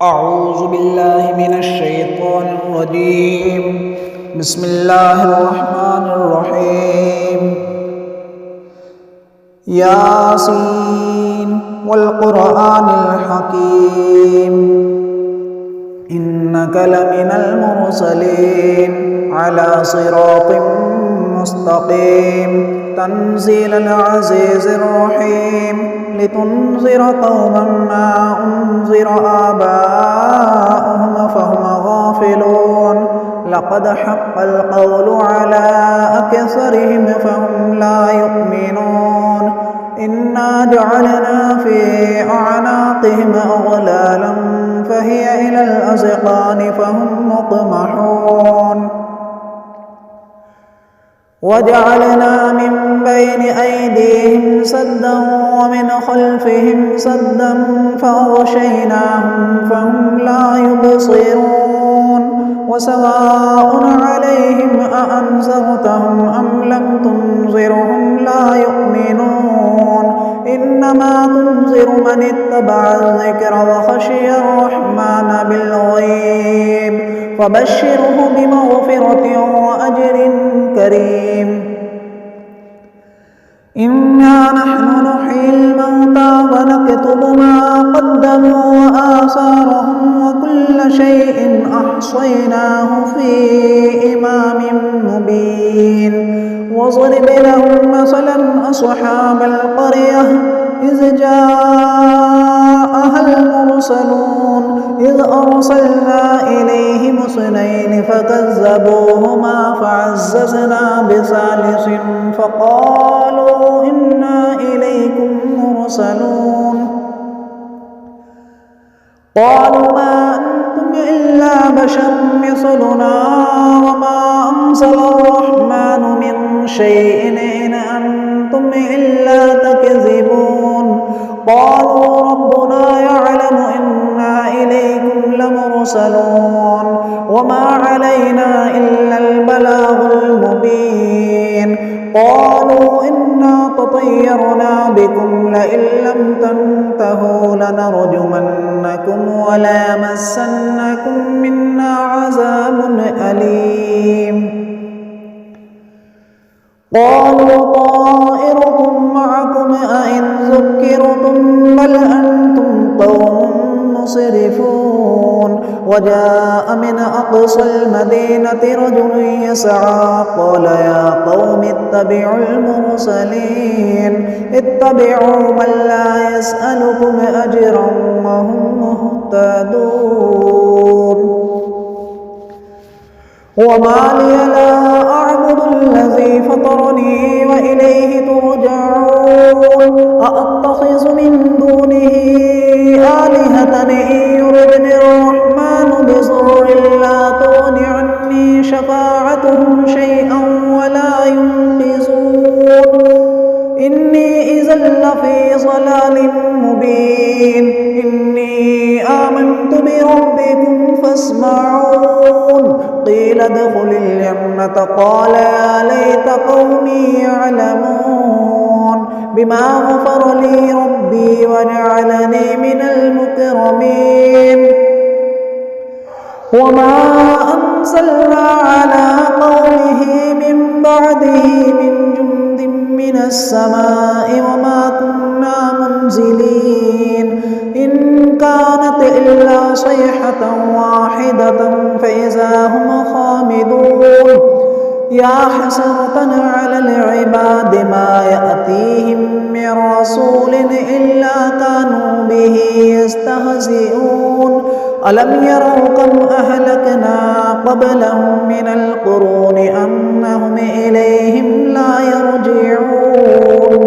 أعوذ بالله من الشيطان الرجيم. بسم الله الرحمن الرحيم. ياسين والقرآن الحكيم إنك لمن المرسلين على صراط مستقيم تنزيل العزيز الرحيم لتنذر قوما ما أنذر آباؤهم فهم غافلون لقد حق القول على أكثرهم فهم لا يؤمنون إنا جعلنا في أعناقهم أغلالا فهي إلى الأذقان فهم مقمحون وجعلنا من بين أيديهم سدا ومن خلفهم سدا فأغشيناهم فهم لا يبصرون وسواء عليهم أأنذرتهم أم لم تنذرهم لا يؤمنون إنما تنذر من اتبع الذكر وخشي الرحمن بالغيب فبشره بمغفرة وأجر كريم. إنا نحن نحيي الموتى ونكتب ما قدموا وآثارهم وكل شيء أحصيناه في إمام مبين واضرب لهم مثلا أصحاب القرية إذ جاءها المرسلون إذ أرسلنا إليهم اثنين فكذبوهما فعززنا بثالث فقالوا إنا إليكم مرسلون قالوا ما أنتم إلا بشر مثلنا وما أنزل الرحمن من شيء إن أنتم إلا تكذبون قالوا ربنا يعلم إنا إليكم لمرسلون وما علينا إلا البلاغ المبين قالوا إنا تطيرنا بكم لئن لم تنتهوا لنرجمنكم وليمسنكم منا عذاب أليم قالوا طائركم معكم أئن ذكرتم بل أنتم قوم مسرفون وجاء من أقصى المدينة رجل يسعى قال يا قوم اتبعوا المرسلين اتبعوا من لا يسألكم أجرا وهم مهتدون وما لي لا أعبد الذي فطرني وإليه ترجعون أأتخذ من دونه آلهة إن يردني الرحمن بضر لا تغن عني شفاعتهم شيئا ولا ينقذون إني إذا لفي ضلال مبين إني آمنت بربكم فاسمعون قيل ادخل الجنة قال يا ليت قومي يعلمون بما غفر لي ربي وجعلني من المكرمين وما أنزلنا على قومه من بعده من جند من السماء وما كنا منزلين إن كانت إلا صيحة واحدة فإذا هم خامدون يا حسرة على العباد ما يأتيهم من رسول إلا كانوا به يستهزئون ألم يروا كم أهلكنا قبلهم من القرون أنهم إليهم لا يرجعون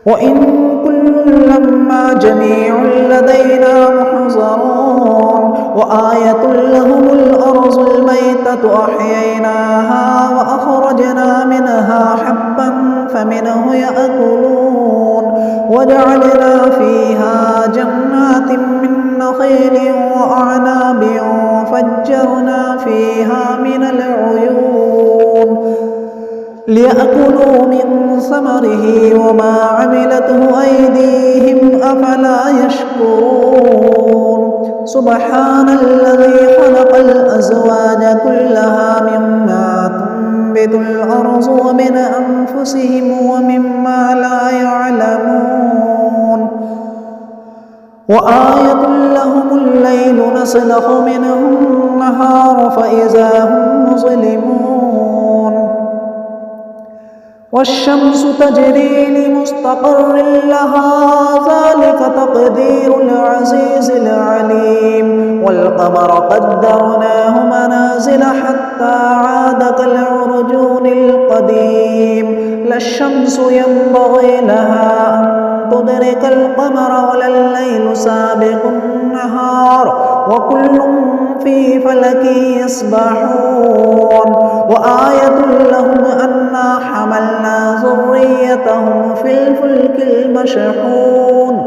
وإن كل لما جميع لدينا محضرون وآية لهم الأرض الميتة أحييناها وأخرجنا منها حبا فمنه يأكلون وجعلنا فيها جنات من نخيل وأعناب وفجرنا فيها من العيون ليأكلوا من ثمره وما عملته أيديهم أفلا يشكرون سبحان الذي خلق الأزواج كلها مما تنبت الأرض ومن أنفسهم ومما لا يعلمون وآية لهم الليل نسلخ منه النهار فإذا هم مظلمون والشمس تجري لمستقر لها ذلك تقدير العزيز العليم والقمر قدرناه منازل حتى عاد كالعرجون القديم لا الشمس ينبغي لها أن تدرك القمر ولا الليل سابق النهار وكل في فلك يسبحون وآية لهم أنا حملنا ذريتهم في الفلك المشحون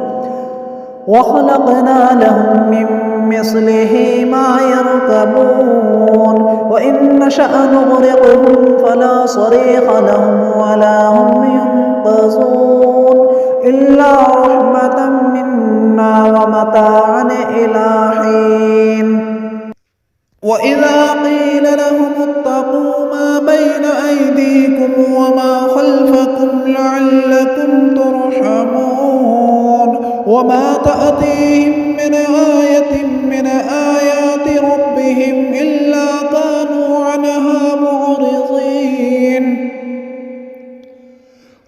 وخلقنا لهم من مثله ما يركبون وإن نشأ نغرقهم فلا صريخ لهم ولا هم ينقذون إلا رحمة منا ومتاعا إلى حين وإذا قيل لهم اتقوا ما بين أيديكم وما خلفكم لعلكم ترحمون وما تأتيهم من آية من آيات ربهم إلا كانوا عنها معرضين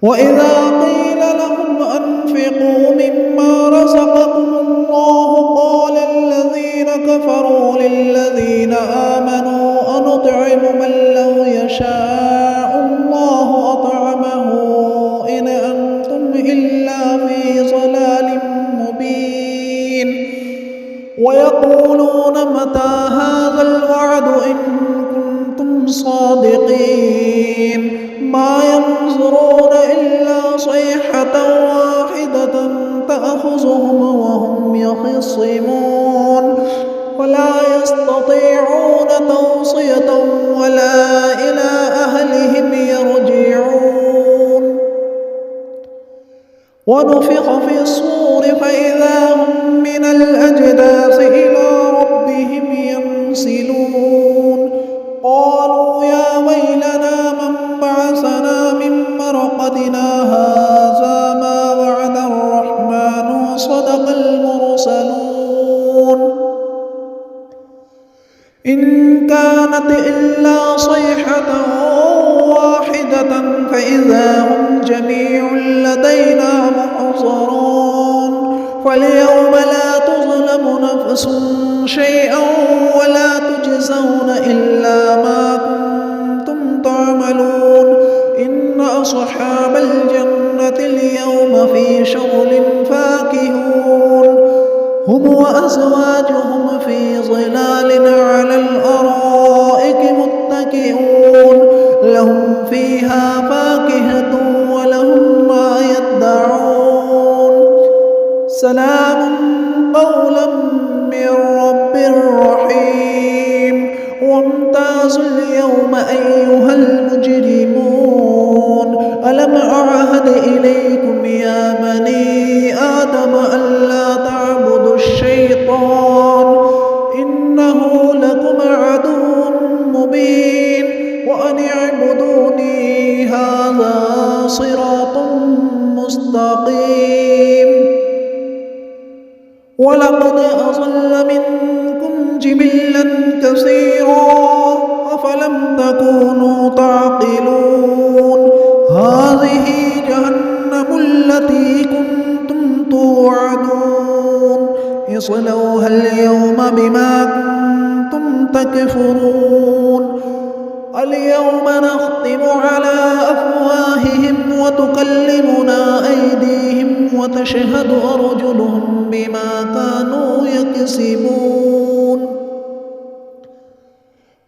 وإذا قيل لهم أنفقوا مما رزقكم الله قال الذين كفروا للذين آمنوا أنطعم من لو يشاء الله أطعمه إن أنتم إلا في ضلال مبين ويقولون متى هذا الوعد إن كنتم صادقين ما ينظرون إلا صيحة واحدة تأخذهم وهم يخصمون ولا يستطيعون توصية ولا إلى أهلهم يرجعون ونفخ في الصور فإذا هم من الأجداث إلى ربهم ينسلون قالوا يا ويلنا من بعثنا من مرقدنا هذا ما وعد الرحمن وصدق المرسلون إن كانت إلا صيحة واحدة فإذا هم جميع لدينا محضرون فاليوم لا تظلم نفس شيئا ولا تجزون إلا ما كنتم تعملون إن أصحاب الجنة اليوم في شغل فاكهون هم وأزواجهم في ظلال على الأرائك متكئون لهم فيها فاكهة ولهم ما يدعون سلام قولا من رب رحيم وامتازوا اليوم أيها المجرمون ألم أعهد إليكم يا بني آدم ألا تعبدوا الشيطان إنه لكم عدو مبين وأن اعبدوني هذا صراط مستقيم ولقد أضل منكم جبلا كثيرا أفلم تكونوا تعقلون هذه جهنم التي كنتم توعدون اصلوها اليوم بما كنتم تكفرون اليوم نختم على أفواههم وتكلمنا أيديهم وتشهد أرجلهم بما كانوا يكسبون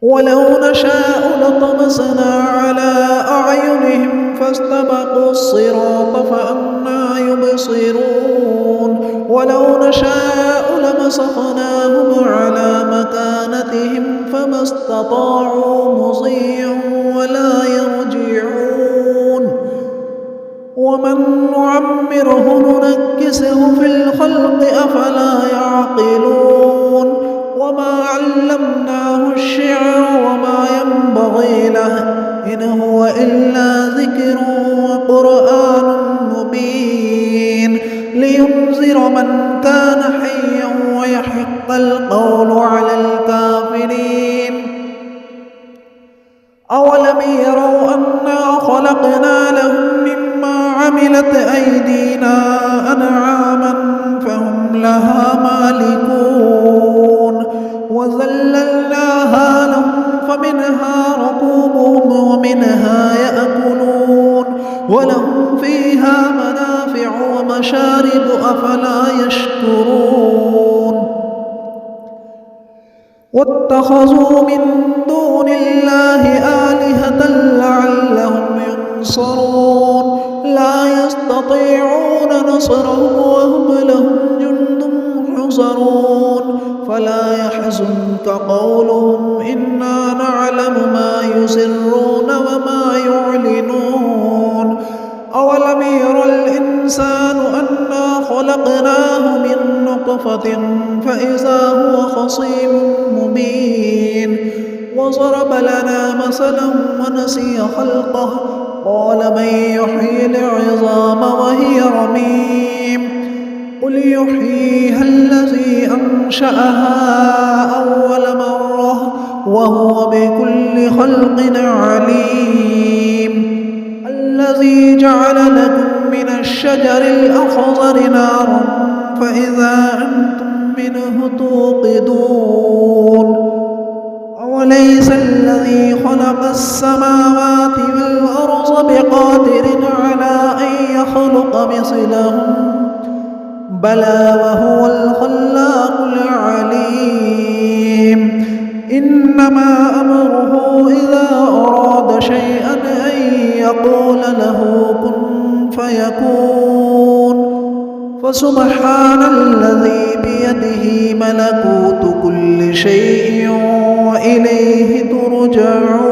ولو نشاء لطمسنا على أعينهم فاستبقوا الصراط فأنى يبصرون ولو نشاء لمسخناهم على مكانتهم فما استطاعوا مضيا ولا يرجعون ومن نعمره ننكسه في الخلق أفلا يعقلون ينبغي له إن هو إلا ذكر وقرآن مبين لينذر من كان حيا ويحق القول على الكافرين أولم يروا أنا خلقنا لهم مما عملت أيدينا أنعاما فهم لها مالكون وذللناها لهم فمنها ركوبهم ومنها يأكلون ولهم فيها منافع ومشارب أفلا يشكرون واتخذوا من دون الله آلهة لعلهم ينصرون لا يستطيعون نصرهم وهم لهم جند محضرون فلا يحزنك قولهم إنا نعلم ما يسرون وما يعلنون أولم ير الإنسان أنا خلقناه من نطفة فإذا هو خصيم مبين وضرب لنا مثلا ونسي خلقه قال من يحيي العظام وهي رميم قل يحييها الذي أنشأها أول مرة وهو بكل خلق عليم الذي جعل لكم من الشجر الأخضر نارا فإذا أنتم منه توقدون أوليس الذي خلق السماوات والأرض بقادر على أن يخلق مثلهم بلى وهو الخلاق العليم إنما أمره إذا أراد شيئا أن يقول له كن فيكون فسبحان الذي بيده ملكوت كل شيء وإليه ترجعون